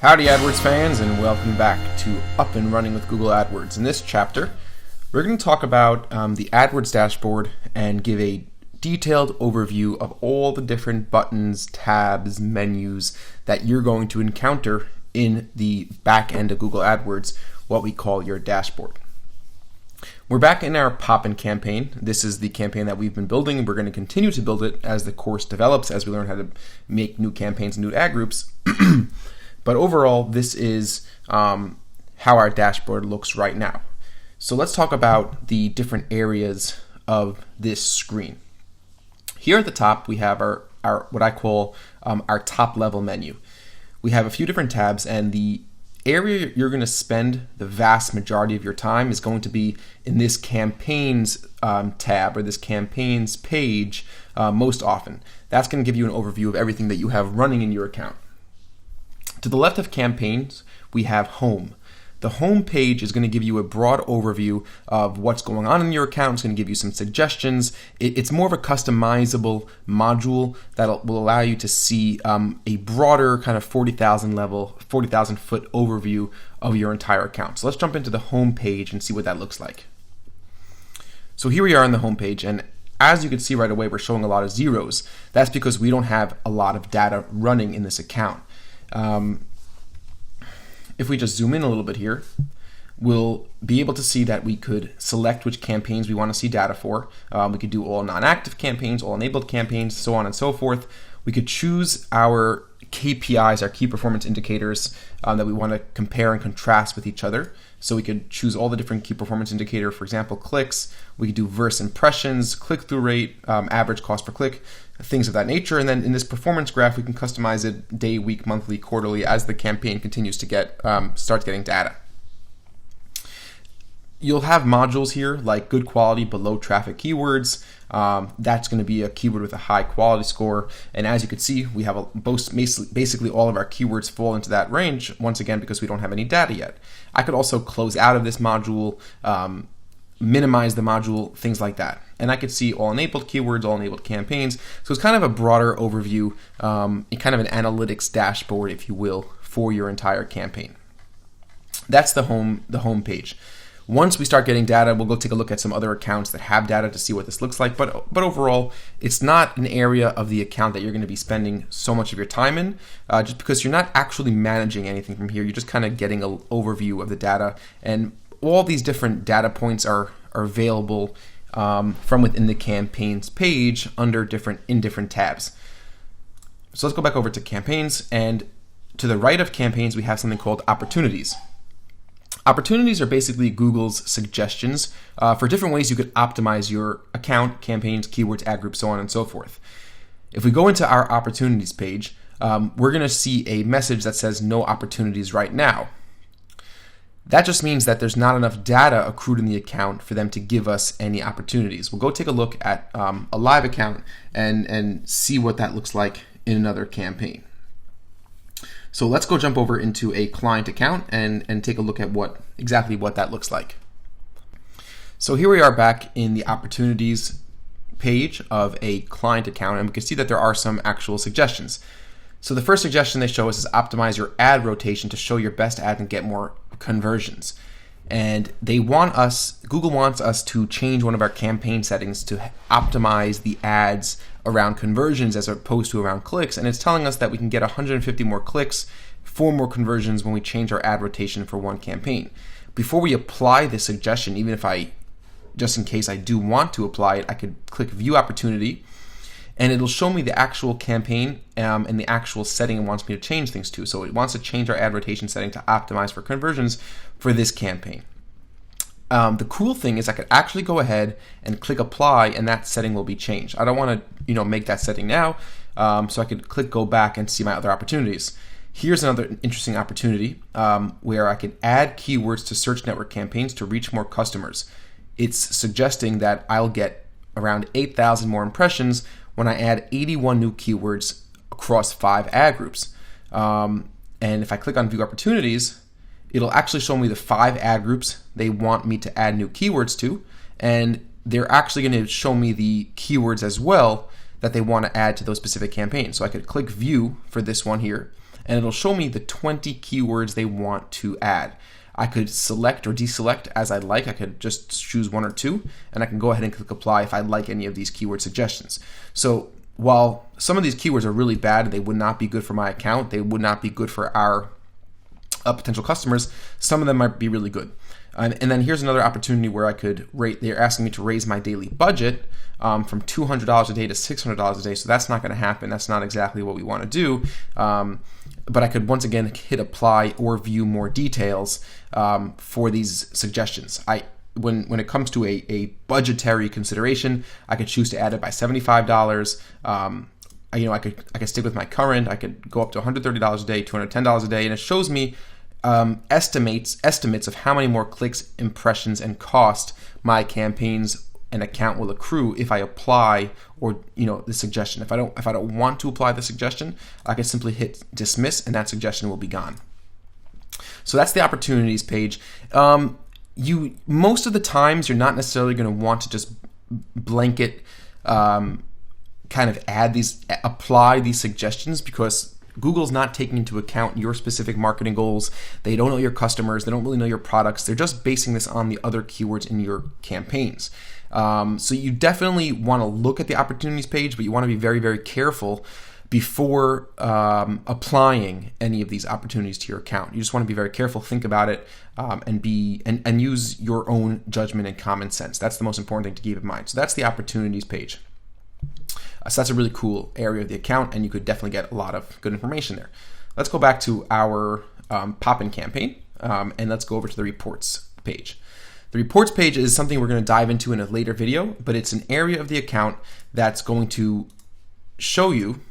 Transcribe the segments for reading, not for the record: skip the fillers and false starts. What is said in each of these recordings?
Howdy AdWords fans, and welcome back to Up and Running with Google AdWords. In this chapter, we're going to talk about the AdWords dashboard and give a detailed overview of all the different buttons, tabs, menus that you're going to encounter in the back end of Google AdWords, what we call your dashboard. We're back in our pop-in campaign. This is the campaign that we've been building, and we're going to continue to build it as the course develops, as we learn how to make new campaigns and new ad groups. But overall, this is how our dashboard looks right now. So let's talk about the different areas of this screen. Here at the top, we have our what I call our top level menu. We have a few different tabs, and the area you're going to spend the vast majority of your time is going to be in this campaigns tab, or this campaigns page most often. That's going to give you an overview of everything that you have running in your account. To the left of campaigns, we have home. The home page is going to give you a broad overview of what's going on in your account. It's going to give you some suggestions. It's more of a customizable module that will allow you to see a broader kind of 40,000 foot overview of your entire account. So let's jump into the home page and see what that looks like. So here we are on the home page, and as you can see right away, we're showing a lot of zeros. That's because we don't have a lot of data running in this account. If we just zoom in a little bit here, we'll be able to see that we could select which campaigns we want to see data for. We could do all non-active campaigns, all enabled campaigns, so on and so forth. We could choose our KPIs, our key performance indicators that we want to compare and contrast with each other. So we could choose all the different key performance indicator, for example, clicks. We could do verse impressions, click-through rate, average cost per click, things of that nature. And then in this performance graph, we can customize it day, week, monthly, quarterly as the campaign continues to starts getting data. You'll have modules here like good quality but low traffic keywords. That's going to be a keyword with a high quality score. And as you can see, we have basically all of our keywords fall into that range, once again, because we don't have any data yet. I could also close out of this module, minimize the module, things like that. And I could see all enabled keywords, all enabled campaigns. So it's kind of a broader overview, kind of an analytics dashboard, if you will, for your entire campaign. That's the home page. Once we start getting data, we'll go take a look at some other accounts that have data to see what this looks like. But overall, it's not an area of the account that you're going to be spending so much of your time in, just because you're not actually managing anything from here. You're just kind of getting an overview of the data. And all these different data points are available from within the campaigns page in different tabs. So let's go back over to campaigns. And to the right of campaigns, we have something called opportunities. Opportunities are basically Google's suggestions for different ways you could optimize your account, campaigns, keywords, ad groups, so on and so forth. If we go into our opportunities page, we're going to see a message that says no opportunities right now. That just means that there's not enough data accrued in the account for them to give us any opportunities. We'll go take a look at a live account and see what that looks like in another campaign. So let's go jump over into a client account and take a look at exactly what that looks like. So here we are back in the opportunities page of a client account, and we can see that there are some actual suggestions. So the first suggestion they show us is optimize your ad rotation to show your best ad and get more conversions. And Google wants us to change one of our campaign settings to optimize the ads around conversions as opposed to around clicks. And it's telling us that we can get 150 more clicks, 4 more conversions when we change our ad rotation for one campaign. Before we apply this suggestion, just in case I do want to apply it, I could click View Opportunity, and it'll show me the actual campaign and the actual setting it wants me to change things to. So it wants to change our ad rotation setting to optimize for conversions for this campaign. The cool thing is I could actually go ahead and click Apply, and that setting will be changed. I don't want to make that setting now, so I could click Go Back and see my other opportunities. Here's another interesting opportunity where I can add keywords to search network campaigns to reach more customers. It's suggesting that I'll get around 8,000 more impressions when I add 81 new keywords across 5 ad groups. And if I click on View Opportunities, it'll actually show me the 5 ad groups they want me to add new keywords to, and they're actually going to show me the keywords as well that they want to add to those specific campaigns. So I could click View for this one here, and it'll show me the 20 keywords they want to add. I could select or deselect as I like. I could just choose one or two, and I can go ahead and click apply if I like any of these keyword suggestions. So while some of these keywords are really bad, they would not be good for my account, they would not be good for our potential customers, some of them might be really good. And then here's another opportunity where I could rate, they're asking me to raise my daily budget from $200 a day to $600 a day. So that's not going to happen. That's not exactly what we want to do. But I could once again hit apply or view more details for these suggestions. When it comes to a budgetary consideration, I could choose to add it by $75. I could stick with my current. I could go up to $130 a day, $210 a day, and it shows me estimates of how many more clicks, impressions, and cost my campaigns and account will accrue if I apply or the suggestion. If I don't want to apply the suggestion, I can simply hit dismiss, and that suggestion will be gone. So that's the opportunities page. Most of the times you're not necessarily going to want to just blanket kind of apply these suggestions, because Google's not taking into account your specific marketing goals. They don't know your customers. They don't really know your products. They're just basing this on the other keywords in your campaigns. So you definitely want to look at the opportunities page, but you want to be very, very careful before applying any of these opportunities to your account. You just want to be very careful, think about it, and use your own judgment and common sense. That's the most important thing to keep in mind. So that's the opportunities page. So that's a really cool area of the account, and you could definitely get a lot of good information there. Let's go back to our pop-in campaign, and let's go over to the reports page. The reports page is something we're going to dive into in a later video, but it's an area of the account that's going to show you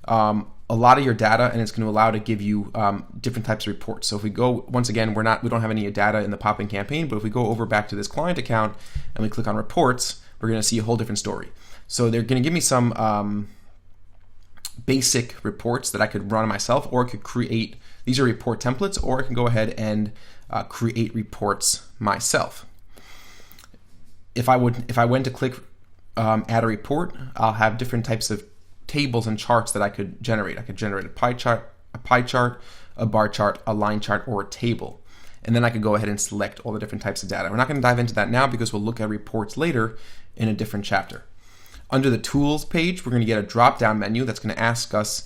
a lot of your data, and it's going to allow to give you different types of reports. So if we go, once again, we don't have any data in the pop-in campaign, but if we go over back to this client account and we click on reports, we're going to see a whole different story. So they're going to give me some basic reports that I could run myself, or I could create. These are report templates, or I can go ahead and create reports myself. If I went to click add a report, I'll have different types of tables and charts that I could generate. I could generate a pie chart, a bar chart, a line chart, or a table. And then I could go ahead and select all the different types of data. We're not going to dive into that now because we'll look at reports later in a different chapter. Under the tools page, we're going to get a drop-down menu that's going to ask us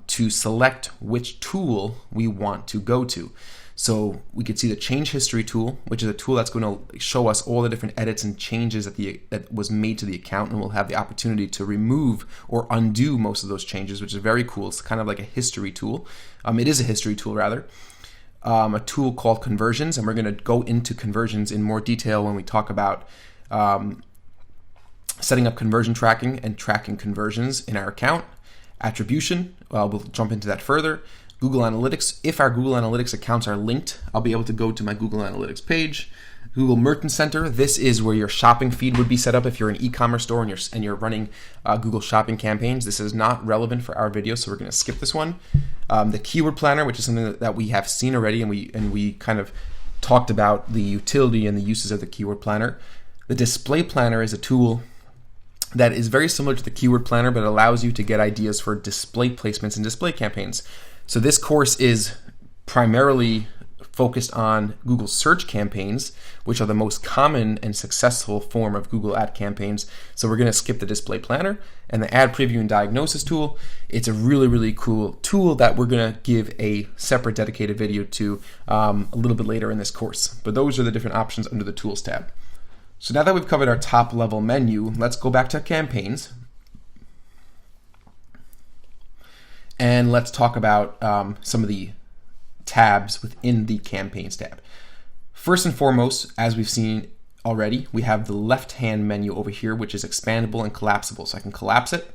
to select which tool we want to go to. So we could see the change history tool, which is a tool that's going to show us all the different edits and changes that was made to the account, and we'll have the opportunity to remove or undo most of those changes, which is very cool. It's kind of like a history tool. It is a history tool, rather. A tool called conversions, and we're going to go into conversions in more detail when we talk about setting up conversion tracking and tracking conversions in our account. Attribution, we'll jump into that further. Google Analytics, if our Google Analytics accounts are linked, I'll be able to go to my Google Analytics page. Google Merchant Center, this is where your shopping feed would be set up if you're an e-commerce store and you're running Google shopping campaigns. This is not relevant for our video, so we're going to skip this one. The Keyword Planner, which is something that we have seen already, and we kind of talked about the utility and the uses of the Keyword Planner. The Display Planner is a tool that is very similar to the Keyword Planner, but it allows you to get ideas for display placements and display campaigns. So this course is primarily focused on Google search campaigns, which are the most common and successful form of Google ad campaigns. So we're going to skip the Display Planner and the Ad Preview and Diagnosis tool. It's a really, really cool tool that we're going to give a separate dedicated video to a little bit later in this course. But those are the different options under the Tools tab. So now that we've covered our top level menu, let's go back to campaigns. And let's talk about some of the tabs within the campaigns tab. First and foremost, as we've seen already, we have the left-hand menu over here, which is expandable and collapsible. So I can collapse it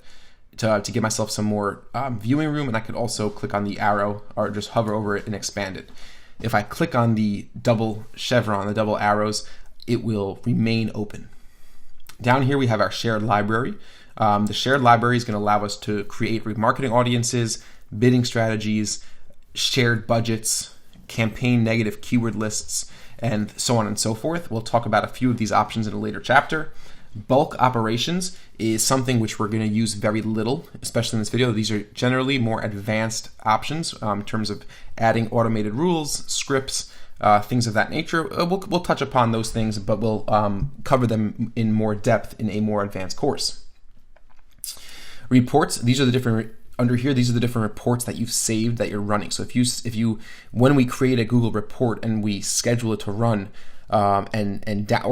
to give myself some more viewing room, and I could also click on the arrow or just hover over it and expand it. If I click on the double chevron, the double arrows, it will remain open. Down here we have our shared library. The shared library is going to allow us to create remarketing audiences, bidding strategies, shared budgets, campaign negative keyword lists, and so on and so forth. We'll talk about a few of these options in a later chapter. Bulk operations is something which we're going to use very little, especially in this video. These are generally more advanced options in terms of adding automated rules, scripts, things of that nature. We'll touch upon those things, but we'll cover them in more depth in a more advanced course. Reports, these are the different under here, these are the different reports that you've saved that you're running. So if you when we create a Google report and we schedule it to run, or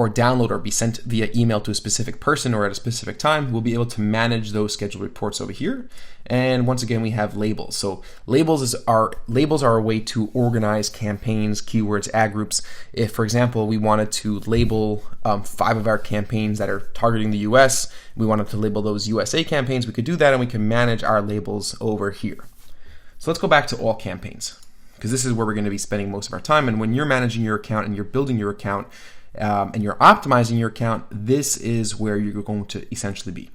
download or be sent via email to a specific person or at a specific time, we'll be able to manage those scheduled reports over here. And once again, we have labels. So labels are a way to organize campaigns, keywords, ad groups. If, for example, we wanted to label 5 of our campaigns that are targeting the US, we wanted to label those USA campaigns, we could do that and we can manage our labels over here. So let's go back to all campaigns, because this is where we're going to be spending most of our time. And when you're managing your account and you're building your account and you're optimizing your account, this is where you're going to essentially be.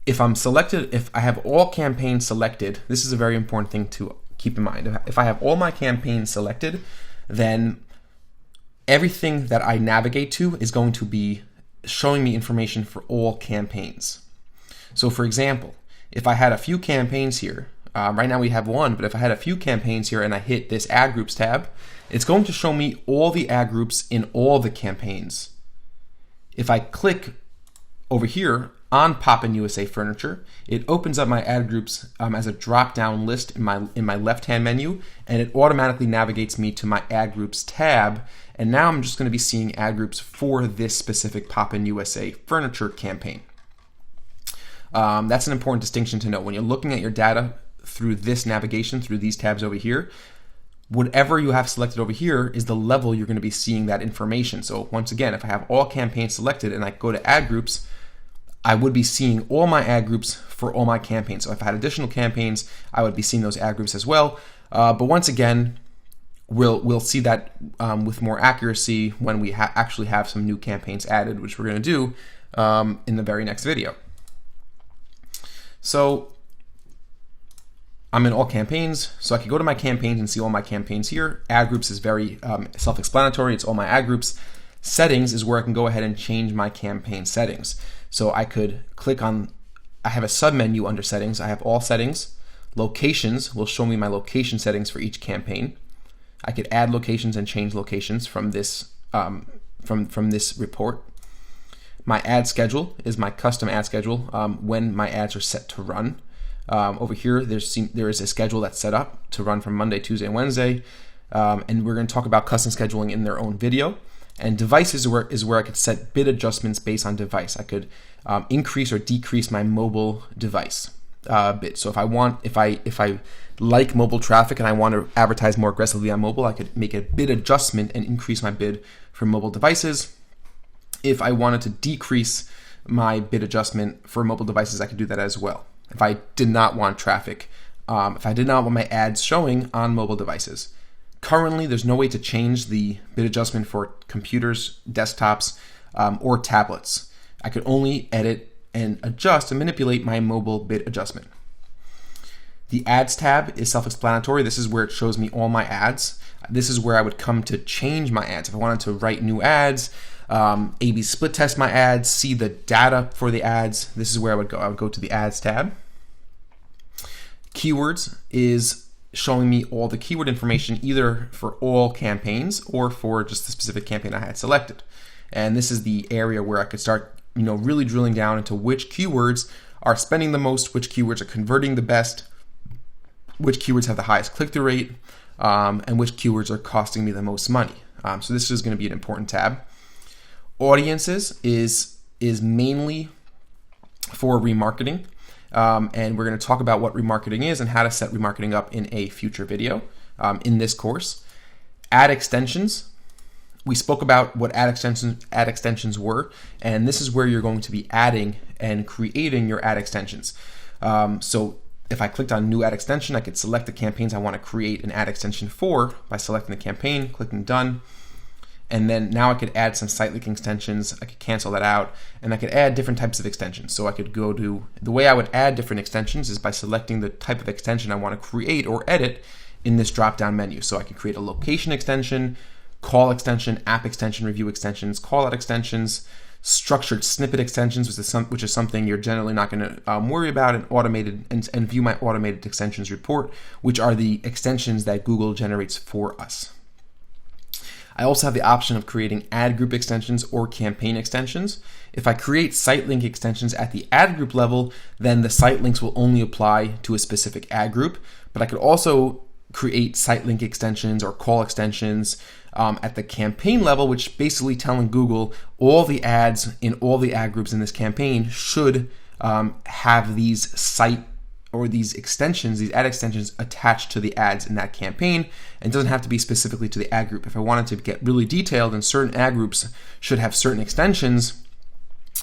If I have all campaigns selected, this is a very important thing to keep in mind. If I have all my campaigns selected, then everything that I navigate to is going to be showing me information for all campaigns. So for example, if I had a few campaigns here, right now we have one, but if I had a few campaigns here and I hit this ad groups tab, it's going to show me all the ad groups in all the campaigns. If I click over here on Poppin' USA Furniture, it opens up my ad groups as a drop-down list in my left-hand menu, and it automatically navigates me to my ad groups tab. And now I'm just going to be seeing ad groups for this specific Poppin' USA Furniture campaign. That's an important distinction to know when you're looking at your data through this navigation, through these tabs over here. Whatever you have selected over here is the level you're going to be seeing that information. So once again, if I have all campaigns selected and I go to ad groups, I would be seeing all my ad groups for all my campaigns. So if I had additional campaigns, I would be seeing those ad groups as well. But once again, we'll see that with more accuracy when we actually have some new campaigns added, which we're going to do in the very next video. So I'm in all campaigns, so I can go to my campaigns and see all my campaigns here. Ad groups is very self-explanatory. It's all my ad groups. Settings is where I can go ahead and change my campaign settings. So I could click on, I have a sub-menu under settings. I have all settings. Locations will show me my location settings for each campaign. I could add locations and change locations from this from this report. My ad schedule is my custom ad schedule when my ads are set to run. Over here, there is a schedule that's set up to run from Monday, Tuesday, and Wednesday. And we're going to talk about custom scheduling in their own video. And devices is where I could set bid adjustments based on device. I could increase or decrease my mobile device bid. So if I like mobile traffic and I want to advertise more aggressively on mobile, I could make a bid adjustment and increase my bid for mobile devices. If I wanted to decrease my bid adjustment for mobile devices, I could do that as well. If I did not want traffic, if I did not want my ads showing on mobile devices. Currently, there's no way to change the bid adjustment for computers, desktops, or tablets. I could only edit and adjust and manipulate my mobile bid adjustment. The ads tab is self-explanatory. This is where it shows me all my ads. This is where I would come to change my ads. If I wanted to write new ads, A/B split test my ads, see the data for the ads, this is where I would go. I would go to the ads tab. Keywords is showing me all the keyword information either for all campaigns or for just the specific campaign I had selected. And this is the area where I could start, really drilling down into which keywords are spending the most, which keywords are converting the best, which keywords have the highest click-through rate, and which keywords are costing me the most money. So this is going to be an important tab. Audiences is mainly for remarketing. And we're going to talk about what remarketing is and how to set remarketing up in a future video in this course. Ad extensions. We spoke about what ad extensions were, and this is where you're going to be adding and creating your ad extensions. So if I clicked on new ad extension, I could select the campaigns I want to create an ad extension for by selecting the campaign, clicking done. And then now I could add some site link extensions. I could cancel that out, and I could add different types of extensions. So I could go to, the way I would add different extensions is by selecting the type of extension I want to create or edit in this drop-down menu. So I could create a location extension, call extension, app extension, review extensions, call out extensions. structured snippet extensions, which is something you're generally not going to worry about, and automated and view my automated extensions report, which are the extensions that Google generates for us. I also have the option of creating ad group extensions or campaign extensions. If I create site link extensions at the ad group level, then the site links will only apply to a specific ad group. But I could also create site link extensions or call extensions at the campaign level, which basically telling Google all the ads in all the ad groups in this campaign should have these site or these extensions, these ad extensions attached to the ads in that campaign. And it doesn't have to be specifically to the ad group. If I wanted to get really detailed, and certain ad groups should have certain extensions.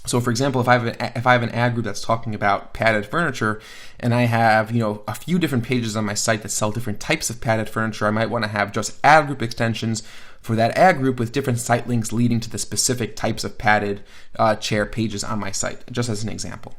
So for example, if I have an ad group that's talking about padded furniture, and I have a few different pages on my site that sell different types of padded furniture, I might want to have just ad group extensions for that ad group with different site links leading to the specific types of padded chair pages on my site, just as an example.